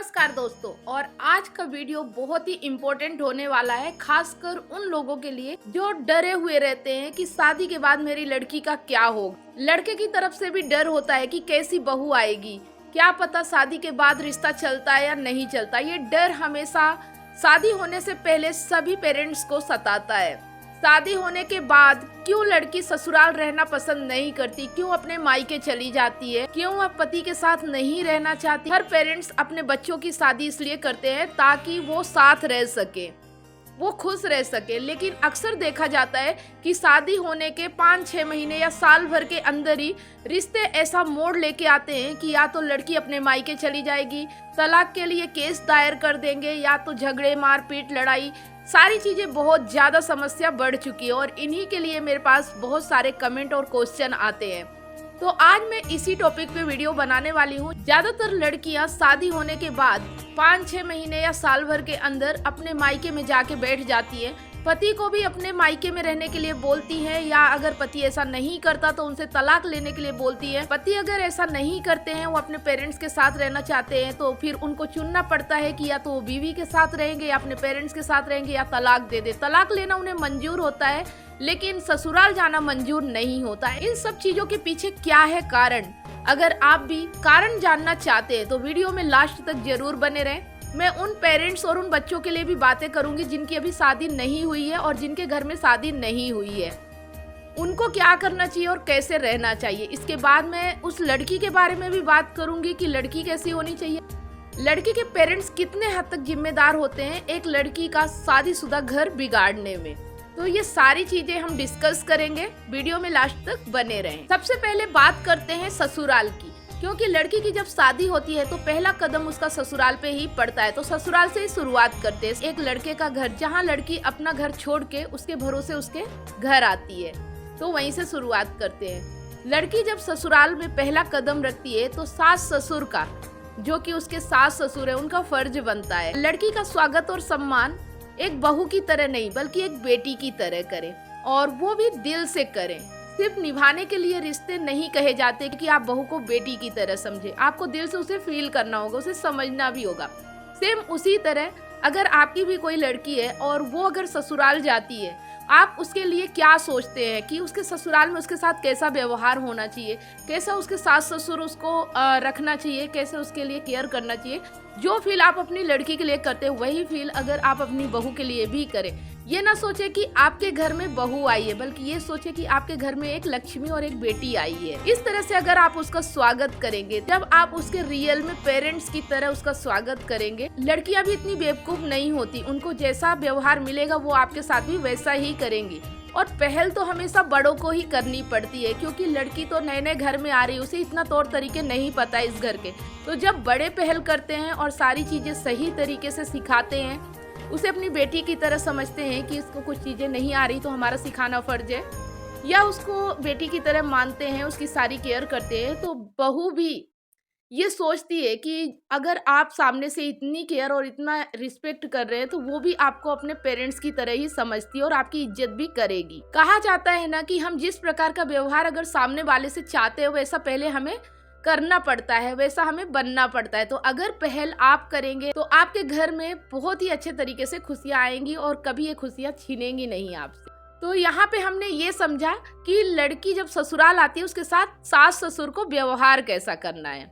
नमस्कार दोस्तों, और आज का वीडियो बहुत ही इम्पोर्टेंट होने वाला है, खासकर उन लोगों के लिए जो डरे हुए रहते हैं कि शादी के बाद मेरी लड़की का क्या होगा। लड़के की तरफ से भी डर होता है कि कैसी बहू आएगी, क्या पता शादी के बाद रिश्ता चलता है या नहीं चलता। ये डर हमेशा शादी होने से पहले सभी पेरेंट्स को सताता है। शादी होने के बाद क्यों लड़की ससुराल रहना पसंद नहीं करती, क्यों अपने मायके चली जाती है, क्यों वह पति के साथ नहीं रहना चाहती। हर पेरेंट्स अपने बच्चों की शादी इसलिए करते हैं ताकि वो साथ रह सके, वो खुश रह सके। लेकिन अक्सर देखा जाता है कि शादी होने के 5-6 महीने या साल भर के अंदर ही रिश्ते ऐसा मोड़ लेके आते हैं कि या तो लड़की अपने मायके चली जाएगी, तलाक के लिए केस दायर कर देंगे, या तो झगड़े, मारपीट, लड़ाई, सारी चीजें बहुत ज्यादा समस्या बढ़ चुकी है। और इन्हीं के लिए मेरे पास बहुत सारे कमेंट और क्वेश्चन आते हैं। तो आज मैं इसी टॉपिक पे वीडियो बनाने वाली हूँ। ज्यादातर लड़कियां शादी होने के बाद 5-6 महीने या साल भर के अंदर अपने मायके में जाके बैठ जाती है, पति को भी अपने मायके में रहने के लिए बोलती है, या अगर पति ऐसा नहीं करता तो उनसे तलाक लेने के लिए बोलती है। पति अगर ऐसा नहीं करते हैं, वो अपने पेरेंट्स के साथ रहना चाहते हैं, तो फिर उनको चुनना पड़ता है कि या तो वो बीवी के साथ रहेंगे या अपने पेरेंट्स के साथ रहेंगे, या तलाक दे दे। तलाक लेना उन्हें मंजूर होता है, लेकिन ससुराल जाना मंजूर नहीं होता है। इन सब चीजों के पीछे क्या है कारण? अगर आप भी कारण जानना चाहते हैं तो वीडियो में लास्ट तक जरूर बने रहें। मैं उन पेरेंट्स और उन बच्चों के लिए भी बातें करूंगी जिनकी अभी शादी नहीं हुई है और जिनके घर में शादी नहीं हुई है, उनको क्या करना चाहिए और कैसे रहना चाहिए। इसके बाद मैं उस लड़की के बारे में भी बात करूंगी कि लड़की कैसी होनी चाहिए। लड़की के पेरेंट्स कितने हद तक जिम्मेदार होते हैं एक लड़की का शादीशुदा घर बिगाड़ने में। तो ये सारी चीजें हम डिस्कस करेंगे, वीडियो में लास्ट तक बने रहें। सबसे पहले बात करते हैं ससुराल की, क्योंकि लड़की की जब शादी होती है तो पहला कदम उसका ससुराल पे ही पड़ता है। तो ससुराल से ही शुरुआत करते हैं। एक लड़के का घर, जहाँ लड़की अपना घर छोड़ के उसके भरोसे उसके घर आती है, तो वहीं से शुरुआत करते हैं। लड़की जब ससुराल में पहला कदम रखती है तो सास ससुर का, जो कि उसके सास ससुर है, उनका फर्ज बनता है लड़की का स्वागत और सम्मान एक बहू की तरह नहीं बल्कि एक बेटी की तरह करें, और वो भी दिल से करें। सिर्फ निभाने के लिए रिश्ते नहीं कहे जाते कि आप बहू को बेटी की तरह समझे, आपको दिल से उसे फील करना होगा, उसे समझना भी होगा। सेम उसी तरह अगर आपकी भी कोई लड़की है और वो अगर ससुराल जाती है, आप उसके लिए क्या सोचते हैं कि उसके ससुराल में उसके साथ कैसा व्यवहार होना चाहिए, कैसा उसके सास ससुर उसको रखना चाहिए, कैसे उसके लिए केयर करना चाहिए। जो फील आप अपनी लड़की के लिए करते हैं वही फील अगर आप अपनी बहू के लिए भी करें। ये ना सोचे कि आपके घर में बहू आई है, बल्कि ये सोचे कि आपके घर में एक लक्ष्मी और एक बेटी आई है। इस तरह से अगर आप उसका स्वागत करेंगे, जब आप उसके रियल में पेरेंट्स की तरह उसका स्वागत करेंगे, लड़कियां भी इतनी बेवकूफ नहीं होती, उनको जैसा व्यवहार मिलेगा वो आपके साथ भी वैसा ही करेंगी। और पहल तो हमेशा बड़ों को ही करनी पड़ती है, क्योंकि लड़की तो नए नए घर में आ रही है, उसे इतना तौर तरीके नहीं पता इस घर के। तो जब बड़े पहल करते हैं और सारी चीजें सही तरीके से सिखाते हैं, उसे अपनी बेटी की तरह समझते हैं कि इसको कुछ चीजें नहीं आ रही तो हमारा सिखाना फर्ज है, या उसको बेटी की तरह मानते हैं, उसकी सारी केयर करते हैं, तो बहू भी ये सोचती है कि अगर आप सामने से इतनी केयर और इतना रिस्पेक्ट कर रहे हैं तो वो भी आपको अपने पेरेंट्स की तरह ही समझती है और आपकी इज्जत भी करेगी। कहा जाता है ना कि हम जिस प्रकार का व्यवहार अगर सामने वाले से चाहते हैं वैसा पहले हमें करना पड़ता है, वैसा हमें बनना पड़ता है। तो अगर पहल आप करेंगे तो आपके घर में बहुत ही अच्छे तरीके से खुशियां आएंगी और कभी ये खुशियां छीनेंगी नहीं आपसे। तो यहाँ पे हमने ये समझा कि लड़की जब ससुराल आती है उसके साथ सास ससुर को व्यवहार कैसा करना है।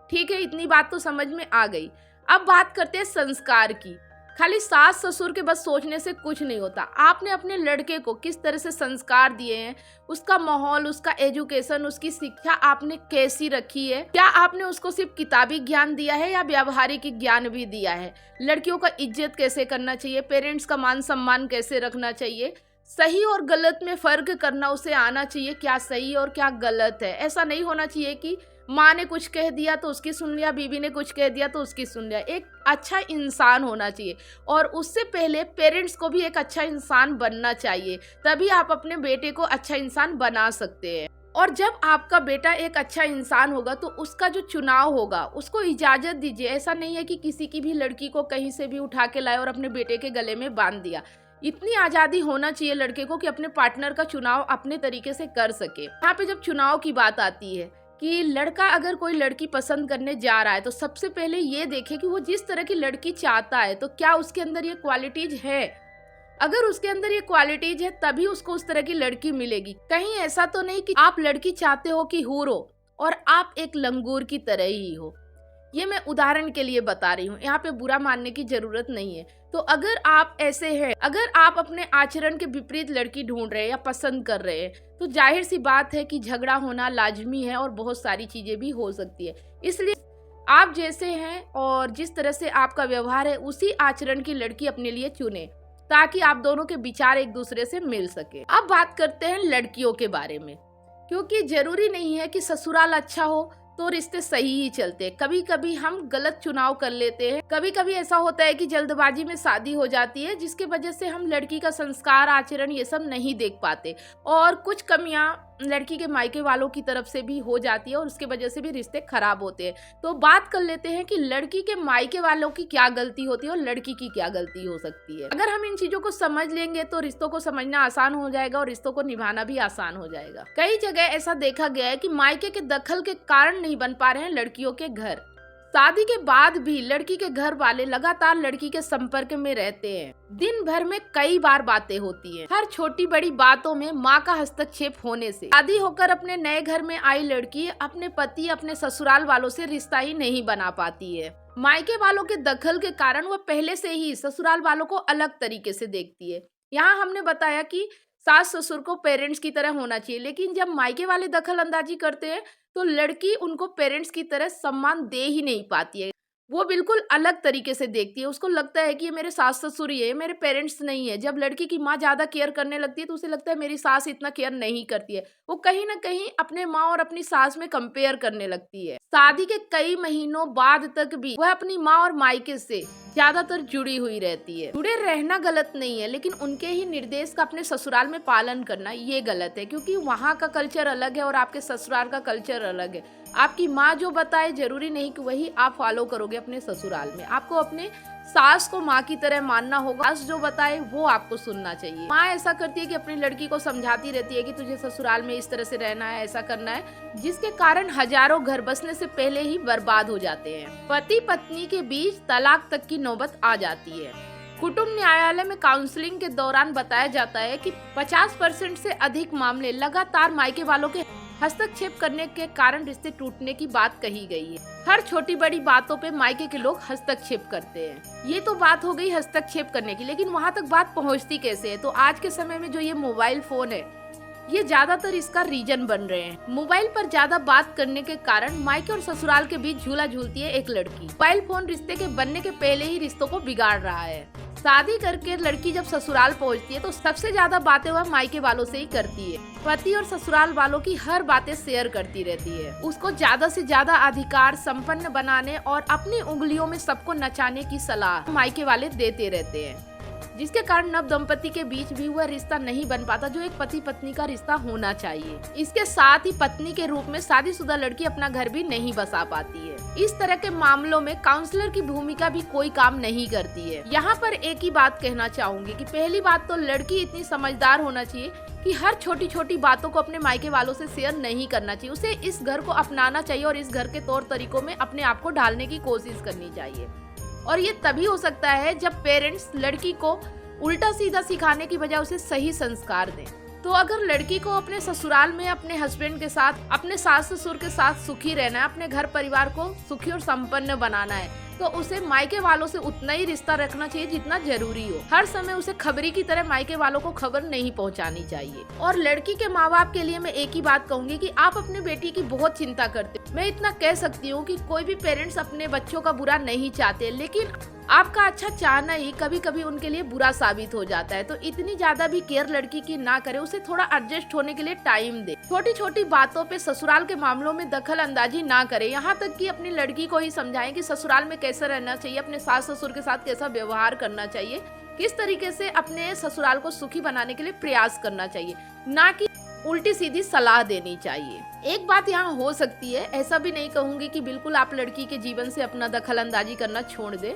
ठीक है, इतनी बात तो समझ में आ गई। अब बात करते हैं संस्कार की। खाली सास ससुर के बस सोचने से कुछ नहीं होता। आपने अपने लड़के को किस तरह से संस्कार दिए हैं, उसका माहौल, उसका एजुकेशन, उसकी शिक्षा आपने कैसी रखी है, क्या आपने उसको सिर्फ किताबी ज्ञान दिया है या व्यावहारिक ज्ञान भी दिया है। लड़कियों का इज्जत कैसे करना चाहिए, पेरेंट्स का मान सम्मान कैसे रखना चाहिए, सही और गलत में फर्क करना उसे आना चाहिए, क्या सही और क्या गलत है। ऐसा नहीं होना चाहिए कि माँ ने कुछ कह दिया तो उसकी सुन लिया, बीवी ने कुछ कह दिया तो उसकी सुन लिया। एक अच्छा इंसान होना चाहिए, और उससे पहले पेरेंट्स को भी एक अच्छा इंसान बनना चाहिए, तभी आप अपने बेटे को अच्छा इंसान बना सकते हैं। और जब आपका बेटा एक अच्छा इंसान होगा तो उसका जो चुनाव होगा उसको इजाजत दीजिए। ऐसा नहीं है कि किसी की भी लड़की को कहीं से भी उठा के लाए और अपने बेटे के गले में बांध दिया। इतनी आज़ादी होना चाहिए लड़के को कि अपने पार्टनर का चुनाव अपने तरीके से कर सके। यहाँ पे जब चुनाव की बात आती है कि लड़का अगर कोई लड़की पसंद करने जा रहा है तो सबसे पहले ये देखे कि वो जिस तरह की लड़की चाहता है तो क्या उसके अंदर ये क्वालिटीज है। अगर उसके अंदर ये क्वालिटीज है तभी उसको उस तरह की लड़की मिलेगी। कहीं ऐसा तो नहीं कि आप लड़की चाहते हो कि हूर हो और आप एक लंगूर की तरह ही हो। ये मैं उदाहरण के लिए बता रही हूँ, यहाँ पे बुरा मानने की जरूरत नहीं है। तो अगर आप ऐसे हैं, अगर आप अपने आचरण के विपरीत लड़की ढूंढ रहे हैं या पसंद कर रहे हैं, तो जाहिर सी बात है कि झगड़ा होना लाजमी है और बहुत सारी चीजें भी हो सकती है। इसलिए आप जैसे हैं और जिस तरह से आपका व्यवहार है उसी आचरण की लड़की अपने लिए चुने ताकि आप दोनों के विचार एक दूसरे से मिल सके। अब बात करते हैं लड़कियों के बारे में, क्योंकि जरूरी नहीं है कि ससुराल अच्छा हो तो रिश्ते सही ही चलते हैं। कभी कभी हम गलत चुनाव कर लेते हैं। कभी कभी ऐसा होता है कि जल्दबाजी में शादी हो जाती है जिसकी वजह से हम लड़की का संस्कार, आचरण ये सब नहीं देख पाते और कुछ कमियां लड़की के मायके वालों की तरफ से भी हो जाती है और उसके वजह से भी रिश्ते खराब होते हैं। तो बात कर लेते हैं कि लड़की के मायके वालों की क्या गलती होती है और लड़की की क्या गलती हो सकती है। अगर हम इन चीजों को समझ लेंगे तो रिश्तों को समझना आसान हो जाएगा और रिश्तों को निभाना भी आसान हो जाएगा। कई जगह ऐसा देखा गया है कि मायके के दखल के कारण नहीं बन पा रहे हैं लड़कियों के घर। शादी के बाद भी लड़की के घर वाले लगातार लड़की के संपर्क में रहते हैं। दिन भर में कई बार बातें होती हैं। हर छोटी बड़ी बातों में माँ का हस्तक्षेप होने से शादी होकर अपने नए घर में आई लड़की अपने पति, अपने ससुराल वालों से रिश्ता ही नहीं बना पाती है। मायके वालों के दखल के कारण वह पहले से ही ससुराल वालों को अलग तरीके से देखती है। यहाँ हमने बताया कि सास ससुर को पेरेंट्स की तरह होना चाहिए, लेकिन जब मायके वाले दखल अंदाजी करते हैं तो लड़की उनको पेरेंट्स की तरह सम्मान दे ही नहीं पाती है। वो बिल्कुल अलग तरीके से देखती है। उसको लगता है कि ये मेरे सास ससुर ही है, मेरे पेरेंट्स नहीं है। जब लड़की की माँ ज्यादा केयर करने लगती है तो उसे लगता है मेरी सास इतना केयर नहीं करती है। वो कहीं ना कहीं अपने माँ और अपनी सास में कंपेयर करने लगती है। शादी के कई महीनों बाद तक भी वह अपनी माँ और मायके से ज्यादातर जुड़ी हुई रहती है। जुड़े रहना गलत नहीं है, लेकिन उनके ही निर्देश का अपने ससुराल में पालन करना ये गलत है, क्योंकि वहाँ का कल्चर अलग है और आपके ससुराल का कल्चर अलग है। आपकी माँ जो बताए जरूरी नहीं कि वही आप फॉलो करोगे अपने ससुराल में। आपको अपने सास को माँ की तरह मानना होगा। सास जो बताए वो आपको सुनना चाहिए। माँ ऐसा करती है कि अपनी लड़की को समझाती रहती है कि तुझे ससुराल में इस तरह से रहना है, ऐसा करना है, जिसके कारण हजारों घर बसने से पहले ही बर्बाद हो जाते हैं। पति पत्नी के बीच तलाक तक की नौबत आ जाती है। कुटुंब न्यायालय में काउंसलिंग के दौरान बताया जाता है कि 50% से अधिक मामले लगातार मायके वालों के हस्तक्षेप करने के कारण रिश्ते टूटने की बात कही गई है। हर छोटी बड़ी बातों पे मायके के लोग हस्तक्षेप करते हैं। ये तो बात हो गई हस्तक्षेप करने की, लेकिन वहाँ तक बात पहुँचती कैसे है? तो आज के समय में जो ये मोबाइल फोन है ये ज्यादातर इसका रीजन बन रहे हैं। मोबाइल पर ज्यादा बात करने के कारण मायके और ससुराल के बीच झूला झूलती है एक लड़की। मोबाइल फोन रिश्ते के बनने के पहले ही रिश्तों को बिगाड़ रहा है। शादी करके लड़की जब ससुराल पहुंचती है तो सबसे ज्यादा बातें वह मायके वालों से ही करती है। पति और ससुराल वालों की हर बातें शेयर करती रहती है। उसको ज्यादा से ज्यादा अधिकार संपन्न बनाने और अपनी उंगलियों में सबको नचाने की सलाह मायके वाले देते रहते हैं, जिसके कारण नव दंपति के बीच भी वह रिश्ता नहीं बन पाता जो एक पति पत्नी का रिश्ता होना चाहिए। इसके साथ ही पत्नी के रूप में शादीशुदा लड़की अपना घर भी नहीं बसा पाती है। इस तरह के मामलों में काउंसलर की भूमिका भी कोई काम नहीं करती है। यहाँ पर एक ही बात कहना चाहूंगी कि पहली बात तो लड़की इतनी समझदार होना चाहिए कि हर छोटी छोटी बातों को अपने मायके वालों से शेयर नहीं करना चाहिए। उसे इस घर को अपनाना चाहिए और इस घर के तौर तरीकों में अपने आप को ढालने की कोशिश करनी चाहिए। और ये तभी हो सकता है जब पेरेंट्स लड़की को उल्टा सीधा सिखाने की बजाय उसे सही संस्कार दें। तो अगर लड़की को अपने ससुराल में अपने हस्बैंड के साथ, अपने सास ससुर के साथ सुखी रहना है, अपने घर परिवार को सुखी और संपन्न बनाना है, तो उसे मायके वालों से उतना ही रिश्ता रखना चाहिए जितना जरूरी हो। हर समय उसे खबरी की तरह मायके वालों को खबर नहीं पहुंचानी चाहिए। और लड़की के माँ बाप के लिए मैं एक ही बात कहूंगी कि आप अपने बेटी की बहुत चिंता करते हो। मैं इतना कह सकती हूँ कि कोई भी पेरेंट्स अपने बच्चों का बुरा नहीं चाहते, लेकिन आपका अच्छा चाहना ही कभी कभी उनके लिए बुरा साबित हो जाता है। तो इतनी ज्यादा भी केयर लड़की की ना करे, उसे थोड़ा एडजस्ट होने के लिए टाइम दे। छोटी छोटी बातों पे ससुराल के मामलों में दखल अंदाजी ना करे। यहाँ तक कि अपनी लड़की को ही समझाएं कि ससुराल में कैसे रहना चाहिए, अपने सास ससुर के साथ कैसा व्यवहार करना चाहिए, किस तरीके से अपने ससुराल को सुखी बनाने के लिए प्रयास करना चाहिए, ना कि उल्टी सीधी सलाह देनी चाहिए। एक बात यहाँ हो सकती है, ऐसा भी नहीं कहूंगी कि बिल्कुल आप लड़की के जीवन से अपना दखल अंदाजी करना छोड़ दे।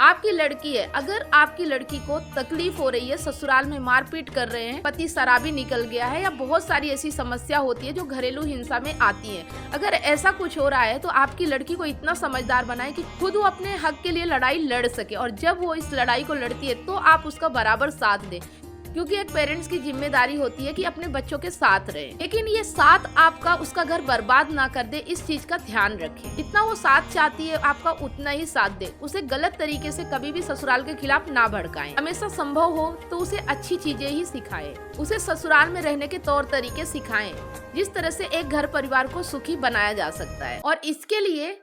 आपकी लड़की है, अगर आपकी लड़की को तकलीफ हो रही है, ससुराल में मारपीट कर रहे हैं, पति शराबी निकल गया है या बहुत सारी ऐसी समस्या होती है जो घरेलू हिंसा में आती है, अगर ऐसा कुछ हो रहा है तो आपकी लड़की को इतना समझदार बनाए कि खुद वो अपने हक के लिए लड़ाई लड़ सके, और जब वो इस लड़ाई को लड़ती है तो आप उसका बराबर साथ दें, क्योंकि एक पेरेंट्स की जिम्मेदारी होती है कि अपने बच्चों के साथ रहे, लेकिन ये साथ आपका उसका घर बर्बाद ना कर दे, इस चीज का ध्यान रखें। जितना वो साथ चाहती है आपका उतना ही साथ दे, उसे गलत तरीके से कभी भी ससुराल के खिलाफ ना भड़काएं। हमेशा संभव हो तो उसे अच्छी चीजें ही सिखाएं, उसे ससुराल में रहने के तौर तरीके सिखाएं, जिस तरह से एक घर परिवार को सुखी बनाया जा सकता है। और इसके लिए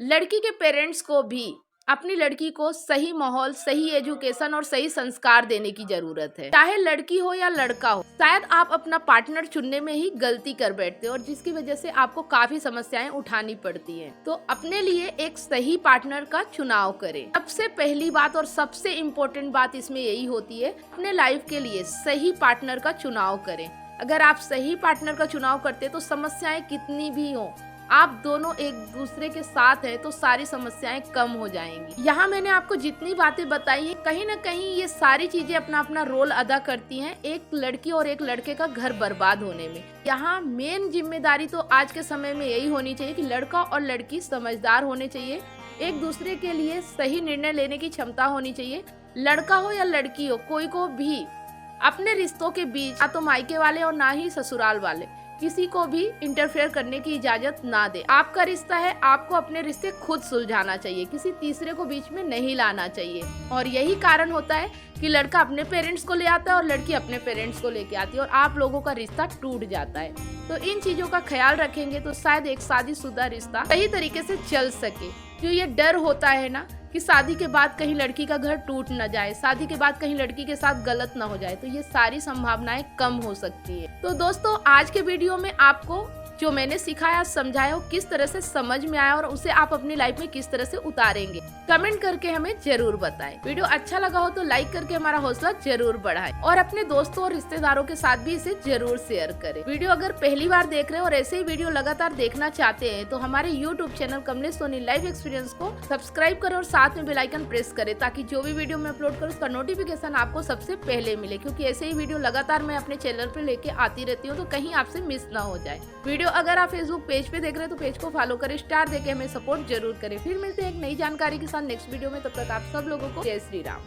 लड़की के पेरेंट्स को भी अपनी लड़की को सही माहौल, सही एजुकेशन और सही संस्कार देने की जरूरत है, चाहे लड़की हो या लड़का हो। शायद आप अपना पार्टनर चुनने में ही गलती कर बैठते हो और जिसकी वजह से आपको काफी समस्याएं उठानी पड़ती हैं। तो अपने लिए एक सही पार्टनर का चुनाव करें। सबसे पहली बात और सबसे इम्पोर्टेंट बात इसमें यही होती है, अपने लाइफ के लिए सही पार्टनर का चुनाव करें। अगर आप सही पार्टनर का चुनाव करते तो समस्याएं कितनी भी हो, आप दोनों एक दूसरे के साथ हैं तो सारी समस्याएं कम हो जाएंगी। यहाँ मैंने आपको जितनी बातें बताई हैं, कहीं ना कहीं ये सारी चीजें अपना अपना रोल अदा करती हैं एक लड़की और एक लड़के का घर बर्बाद होने में। यहाँ मेन जिम्मेदारी तो आज के समय में यही होनी चाहिए कि लड़का और लड़की समझदार होने चाहिए, एक दूसरे के लिए सही निर्णय लेने की क्षमता होनी चाहिए। लड़का हो या लड़की हो, कोई को भी अपने रिश्तों के बीच ना तो मायके वाले और ना ही ससुराल वाले किसी को भी इंटरफेयर करने की इजाजत ना दे। आपका रिश्ता है, आपको अपने रिश्ते खुद सुलझाना चाहिए, किसी तीसरे को बीच में नहीं लाना चाहिए। और यही कारण होता है कि लड़का अपने पेरेंट्स को ले आता है और लड़की अपने पेरेंट्स को लेके आती है और आप लोगों का रिश्ता टूट जाता है। तो इन चीजों का ख्याल रखेंगे तो शायद एक शादीशुदा रिश्ता सही तरीके से चल सके। जो ये डर होता है ना कि शादी के बाद कहीं लड़की का घर टूट न जाए, शादी के बाद कहीं लड़की के साथ गलत ना हो जाए, तो ये सारी संभावनाएं कम हो सकती है। तो दोस्तों, आज के वीडियो में आपको जो मैंने सिखाया समझाया वो किस तरह से समझ में आया और उसे आप अपनी लाइफ में किस तरह से उतारेंगे, कमेंट करके हमें जरूर बताएं। वीडियो अच्छा लगा हो तो लाइक करके हमारा हौसला जरूर बढ़ाएं और अपने दोस्तों और रिश्तेदारों के साथ भी इसे जरूर शेयर करें। वीडियो अगर पहली बार देख रहे हैं और ऐसे ही वीडियो लगातार देखना चाहते हैं तो हमारे YouTube channel Kamlesh Soni life experience को सब्सक्राइब करें और साथ में बेल आइकन प्रेस करें, ताकि जो भी वीडियो मैं अपलोड करूँ उसका नोटिफिकेशन आपको सबसे पहले मिले, क्योंकि ऐसे ही वीडियो लगातार मैं अपने चैनल पे लेके आती रहती हूँ, तो कहीं आपसे मिस ना हो जाए। वीडियो अगर आप फेसबुक पेज पे देख रहे हैं तो पेज को फॉलो करें, स्टार देके हमें सपोर्ट जरूर करें। फिर मिलते हैं एक नई जानकारी के साथ नेक्स्ट वीडियो में, तब तक आप सब लोगों को जय श्री राम।